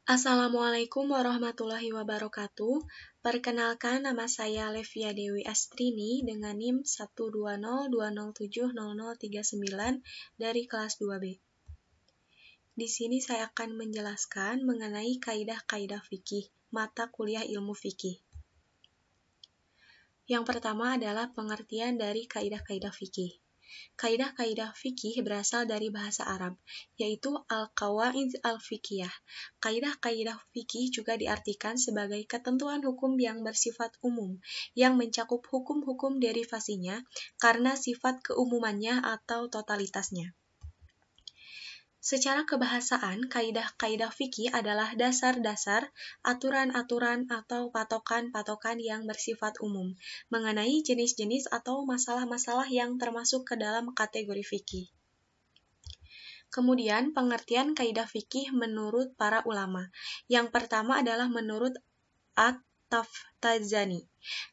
Assalamualaikum warahmatullahi wabarakatuh. Perkenalkan, nama saya Levia Dewi Astrini dengan NIM 12020700039 dari kelas 2B. Di sini saya akan menjelaskan mengenai kaidah-kaidah fikih, mata kuliah ilmu fikih. Yang pertama adalah pengertian dari kaidah-kaidah fikih. Kaidah-kaidah fikih berasal dari bahasa Arab, yaitu al-qawaid al-fiqhiyah. Kaidah-kaidah fikih juga diartikan sebagai ketentuan hukum yang bersifat umum, yang mencakup hukum-hukum derivasinya karena sifat keumumannya atau totalitasnya. Secara kebahasaan, kaidah-kaidah fikih adalah dasar-dasar, aturan-aturan, atau patokan-patokan yang bersifat umum mengenai jenis-jenis atau masalah-masalah yang termasuk ke dalam kategori fikih. Kemudian, pengertian kaidah fikih menurut para ulama. Yang pertama adalah menurut At-Taftazani.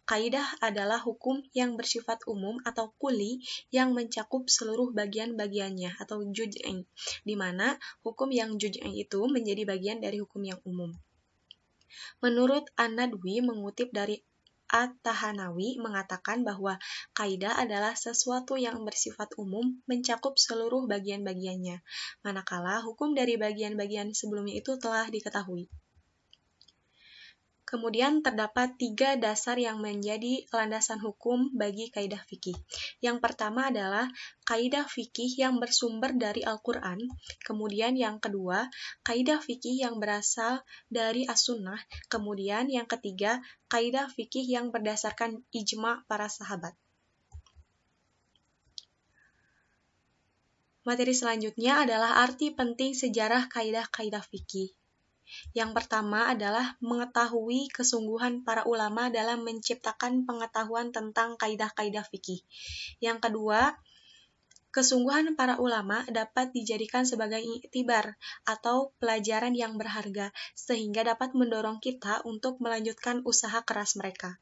Kaidah adalah hukum yang bersifat umum atau kuli yang mencakup seluruh bagian-bagiannya atau juz'i, di mana hukum yang juz'i itu menjadi bagian dari hukum yang umum. Menurut An-Nadwi mengutip dari At-Tahanawi mengatakan bahwa kaidah adalah sesuatu yang bersifat umum mencakup seluruh bagian-bagiannya, manakala hukum dari bagian-bagian sebelumnya itu telah diketahui. Kemudian terdapat 3 dasar yang menjadi landasan hukum bagi kaidah fikih. Yang pertama adalah kaidah fikih yang bersumber dari Al-Quran. Kemudian yang kedua, kaidah fikih yang berasal dari As-Sunnah. Kemudian yang ketiga, kaidah fikih yang berdasarkan ijma' para sahabat. Materi selanjutnya adalah arti penting sejarah kaidah-kaidah fikih. Yang pertama adalah mengetahui kesungguhan para ulama dalam menciptakan pengetahuan tentang kaidah-kaidah fikih. Yang kedua, kesungguhan para ulama dapat dijadikan sebagai iktibar atau pelajaran yang berharga, sehingga dapat mendorong kita untuk melanjutkan usaha keras mereka.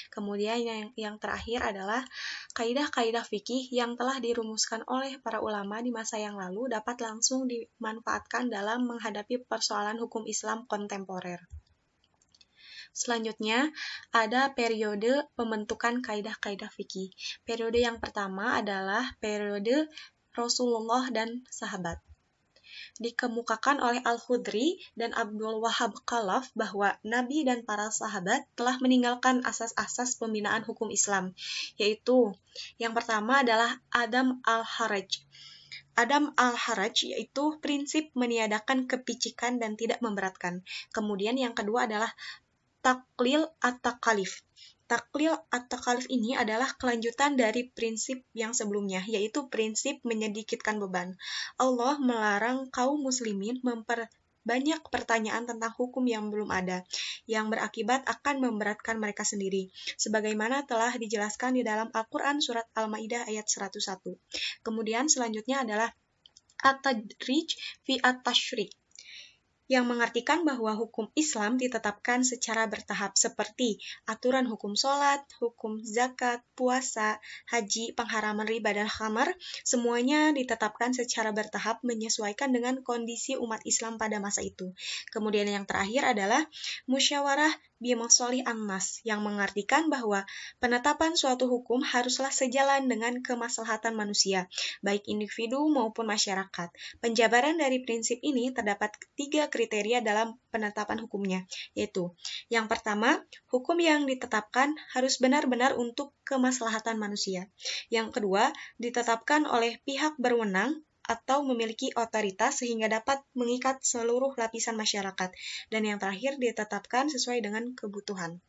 Kemudian yang terakhir adalah kaidah-kaidah fikih yang telah dirumuskan oleh para ulama di masa yang lalu dapat langsung dimanfaatkan dalam menghadapi persoalan hukum Islam kontemporer. Selanjutnya, ada periode pembentukan kaidah-kaidah fikih. Periode yang pertama adalah periode Rasulullah dan sahabat. Dikemukakan oleh Al-Khudri dan Abdul Wahab Khalaf bahwa Nabi dan para sahabat telah meninggalkan asas-asas pembinaan hukum Islam, yaitu yang pertama adalah Adam al-Haraj. Adam al-Haraj yaitu prinsip meniadakan kepicikan dan tidak memberatkan. Kemudian yang kedua adalah Taklil at-Takalif. Taklil at-Takalif ini adalah kelanjutan dari prinsip yang sebelumnya, yaitu prinsip menyedikitkan beban. Allah melarang kaum muslimin memperbanyak pertanyaan tentang hukum yang belum ada, yang berakibat akan memberatkan mereka sendiri, sebagaimana telah dijelaskan di dalam Al-Quran Surat Al-Ma'idah ayat 101. Kemudian selanjutnya adalah At-Tadrij fi at-Tashri', yang mengartikan bahwa hukum Islam ditetapkan secara bertahap seperti aturan hukum sholat, hukum zakat, puasa, haji, pengharaman riba dan khamar, semuanya ditetapkan secara bertahap menyesuaikan dengan kondisi umat Islam pada masa itu. Kemudian yang terakhir adalah musyawarah bimasolih an-nas, yang mengartikan bahwa penetapan suatu hukum haruslah sejalan dengan kemaslahatan manusia, baik individu maupun masyarakat. Penjabaran dari prinsip ini terdapat 3 kriteria dalam penetapan hukumnya, yaitu yang pertama, hukum yang ditetapkan harus benar-benar untuk kemaslahatan manusia. Yang kedua, ditetapkan oleh pihak berwenang atau memiliki otoritas sehingga dapat mengikat seluruh lapisan masyarakat. Dan yang terakhir, ditetapkan sesuai dengan kebutuhan.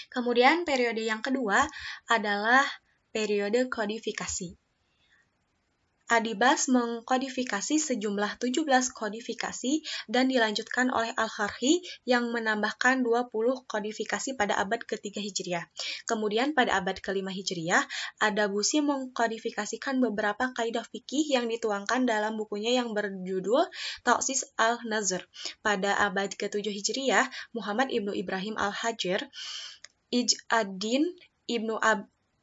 Kemudian periode yang kedua adalah periode kodifikasi. Adibas mengkodifikasi sejumlah 17 kodifikasi dan dilanjutkan oleh Al-Kharhi yang menambahkan 20 kodifikasi pada abad ke-3 Hijriah. Kemudian pada abad ke-5 Hijriah, Ad-Dabusi mengkodifikasikan beberapa kaidah fikih yang dituangkan dalam bukunya yang berjudul Taqsis al-Nazr. Pada abad ke-7 Hijriah, Muhammad ibnu Ibrahim al-Hajar, Ij ad-Din ibnu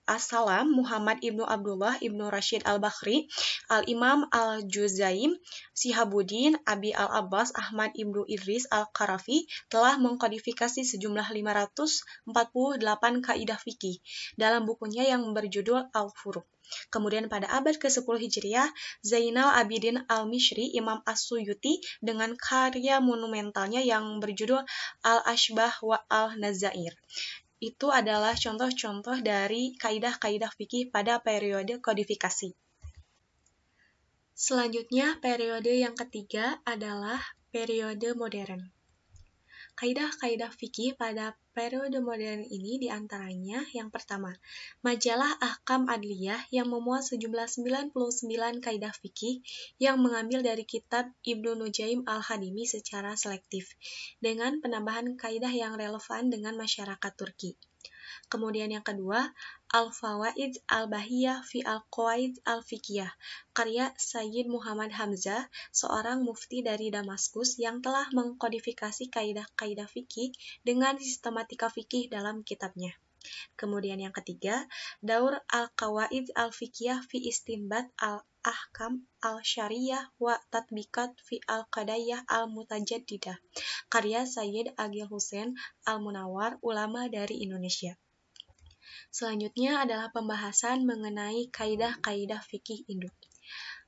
As-Salam, Muhammad ibnu Abdullah ibnu Rashid al-Bakhri, Al-Imam al-Juzaim, Sihabuddin, Abi al-Abbas, Ahmad ibnu Idris al-Qarafi telah mengkodifikasi sejumlah 548 kaidah fikih dalam bukunya yang berjudul Al-Furuq. Kemudian pada abad ke-10 Hijriah, Zainal Abidin al-Mishri, Imam As-Suyuti dengan karya monumentalnya yang berjudul Al-Ashbah wa Al-Nazair. Itu adalah contoh-contoh dari kaidah-kaidah fikih pada periode kodifikasi. Selanjutnya, periode yang ketiga adalah periode modern. Kaidah-kaidah fikih pada periode modern ini diantaranya yang pertama, majalah Ahkam Adliyah yang memuat sejumlah 99 kaidah fikih yang mengambil dari kitab Ibnu Nujaim al-Hadimi secara selektif, dengan penambahan kaidah yang relevan dengan masyarakat Turki. Kemudian yang kedua, Al-Fawaid al-Bahiyah fi al-Qawaid al-Fiqhiyah, karya Sayyid Muhammad Hamzah, seorang mufti dari Damaskus yang telah mengkodifikasi kaidah-kaidah fikih dengan sistematika fikih dalam kitabnya. Kemudian yang ketiga, Daur al-Qawaid al-Fiqhiyah fi Istinbat al-Ahkam al-Syariyah wa Tatbiqat fi al-Qadaiyah al-Mutajaddidah, karya Sayyid Agil Hussein al-Munawwar, ulama dari Indonesia. Selanjutnya adalah pembahasan mengenai kaidah-kaidah fikih induk.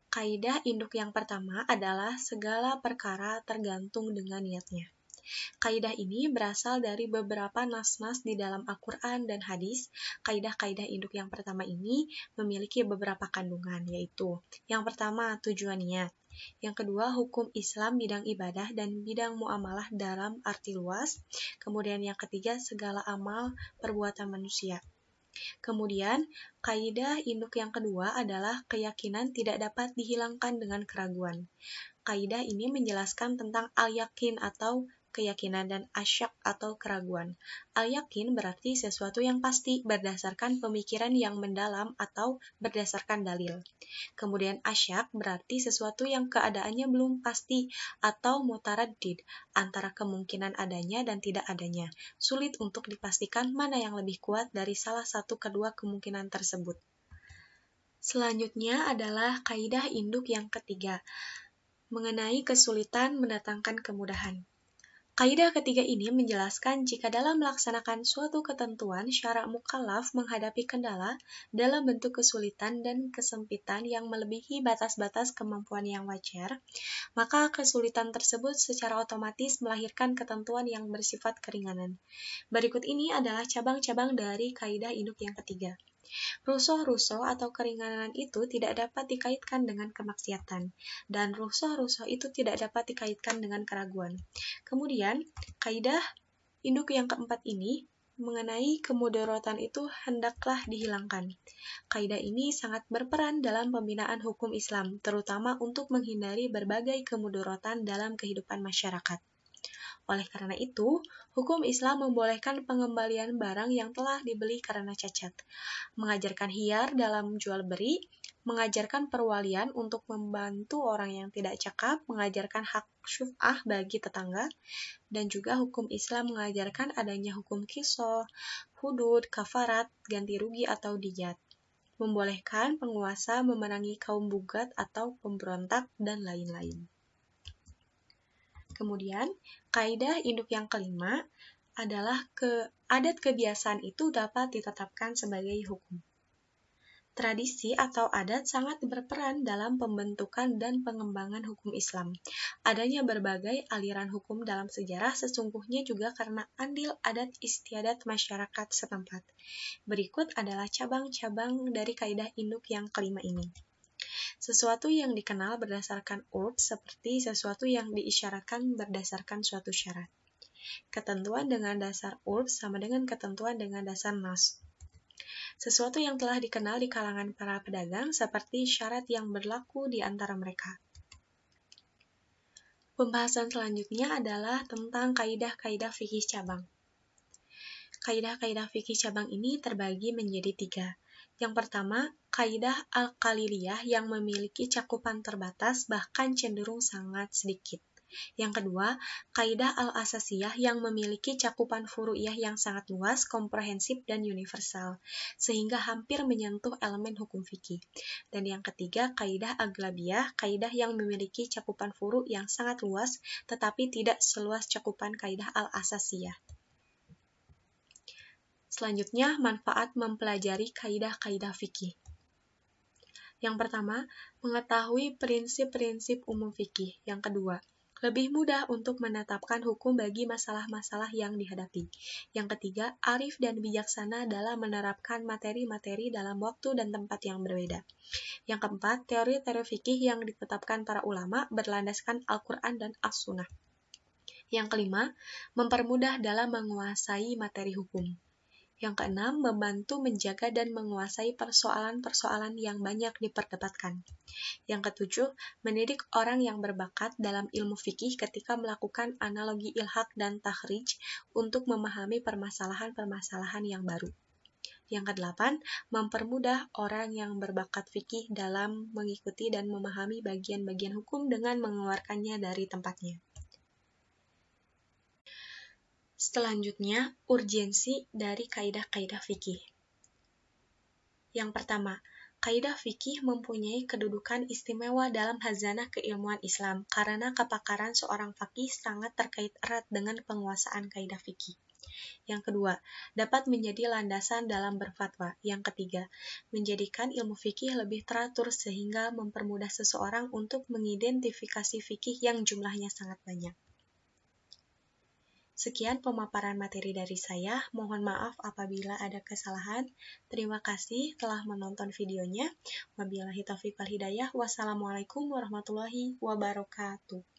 Kaidah induk yang pertama adalah segala perkara tergantung dengan niatnya. Kaidah ini berasal dari beberapa nas-nas di dalam Al-Quran dan hadis. Kaidah-kaidah induk yang pertama ini memiliki beberapa kandungan, yaitu yang pertama tujuan niat, yang kedua hukum Islam bidang ibadah dan bidang muamalah dalam arti luas, kemudian yang ketiga segala amal perbuatan manusia. Kemudian, kaidah induk yang kedua adalah keyakinan tidak dapat dihilangkan dengan keraguan. Kaidah ini menjelaskan tentang al-yakin atau keyakinan dan asyak atau keraguan. Al-yakin berarti sesuatu yang pasti berdasarkan pemikiran yang mendalam atau berdasarkan dalil. Kemudian asyak berarti sesuatu yang keadaannya belum pasti atau mutaraddid, antara kemungkinan adanya dan tidak adanya. Sulit untuk dipastikan mana yang lebih kuat dari salah satu kedua kemungkinan tersebut. Selanjutnya adalah kaidah induk yang ketiga, mengenai kesulitan mendatangkan kemudahan. Kaidah ketiga ini menjelaskan jika dalam melaksanakan suatu ketentuan syara mukallaf menghadapi kendala dalam bentuk kesulitan dan kesempitan yang melebihi batas-batas kemampuan yang wajar, maka kesulitan tersebut secara otomatis melahirkan ketentuan yang bersifat keringanan. Berikut ini adalah cabang-cabang dari kaidah induk yang ketiga. Rusuh-rusuh atau keringanan itu tidak dapat dikaitkan dengan kemaksiatan, dan rusuh-rusuh itu tidak dapat dikaitkan dengan keraguan. Kemudian, kaidah induk yang keempat ini mengenai kemudaratan itu hendaklah dihilangkan. Kaidah ini sangat berperan dalam pembinaan hukum Islam, terutama untuk menghindari berbagai kemudaratan dalam kehidupan masyarakat. Oleh karena itu, hukum Islam membolehkan pengembalian barang yang telah dibeli karena cacat, mengajarkan hiyar dalam jual beli, mengajarkan perwalian untuk membantu orang yang tidak cakap, mengajarkan hak syuf'ah bagi tetangga, dan juga hukum Islam mengajarkan adanya hukum qisas, hudud, kafarat, ganti rugi atau diyat, membolehkan penguasa memenangi kaum bugat atau pemberontak, dan lain-lain. Kemudian, kaidah induk yang kelima adalah adat kebiasaan itu dapat ditetapkan sebagai hukum. Tradisi atau adat sangat berperan dalam pembentukan dan pengembangan hukum Islam. Adanya berbagai aliran hukum dalam sejarah sesungguhnya juga karena andil adat istiadat masyarakat setempat. Berikut adalah cabang-cabang dari kaidah induk yang kelima ini. Sesuatu yang dikenal berdasarkan urf seperti sesuatu yang diisyaratkan berdasarkan suatu syarat. Ketentuan dengan dasar urf sama dengan ketentuan dengan dasar nas. Sesuatu yang telah dikenal di kalangan para pedagang seperti syarat yang berlaku di antara mereka. Pembahasan selanjutnya adalah tentang kaidah-kaidah fikih cabang. Kaidah-kaidah fikih cabang ini terbagi menjadi 3. Yang pertama, kaidah al-qaliliyah yang memiliki cakupan terbatas bahkan cenderung sangat sedikit. Yang kedua, kaidah al-asasiyah yang memiliki cakupan furu'iyah yang sangat luas, komprehensif, dan universal, sehingga hampir menyentuh elemen hukum fikih. Dan yang ketiga, kaidah aglabiyah, kaidah yang memiliki cakupan furu' yang sangat luas, tetapi tidak seluas cakupan kaidah al-asasiyah. Selanjutnya, manfaat mempelajari kaidah-kaidah fikih. Yang pertama, mengetahui prinsip-prinsip umum fikih. Yang kedua, lebih mudah untuk menetapkan hukum bagi masalah-masalah yang dihadapi. Yang ketiga, arif dan bijaksana dalam menerapkan materi-materi dalam waktu dan tempat yang berbeda. Yang keempat, teori-teori fikih yang ditetapkan para ulama berlandaskan Al-Quran dan As-Sunnah. Yang kelima, mempermudah dalam menguasai materi hukum. Yang keenam, membantu menjaga dan menguasai persoalan-persoalan yang banyak diperdebatkan. Yang ketujuh, mendidik orang yang berbakat dalam ilmu fikih ketika melakukan analogi ilhaq dan takhrij untuk memahami permasalahan-permasalahan yang baru. Yang kedelapan, mempermudah orang yang berbakat fikih dalam mengikuti dan memahami bagian-bagian hukum dengan mengeluarkannya dari tempatnya. Selanjutnya, urgensi dari kaidah-kaidah fikih. Yang pertama, kaidah fikih mempunyai kedudukan istimewa dalam khazanah keilmuan Islam karena kepakaran seorang faqih sangat terkait erat dengan penguasaan kaidah fikih. Yang kedua, dapat menjadi landasan dalam berfatwa. Yang ketiga, menjadikan ilmu fikih lebih teratur sehingga mempermudah seseorang untuk mengidentifikasi fikih yang jumlahnya sangat banyak. Sekian pemaparan materi dari saya, mohon maaf apabila ada kesalahan. Terima kasih telah menonton videonya. Wabillahi taufiq wal hidayah. Wassalamualaikum warahmatullahi wabarakatuh.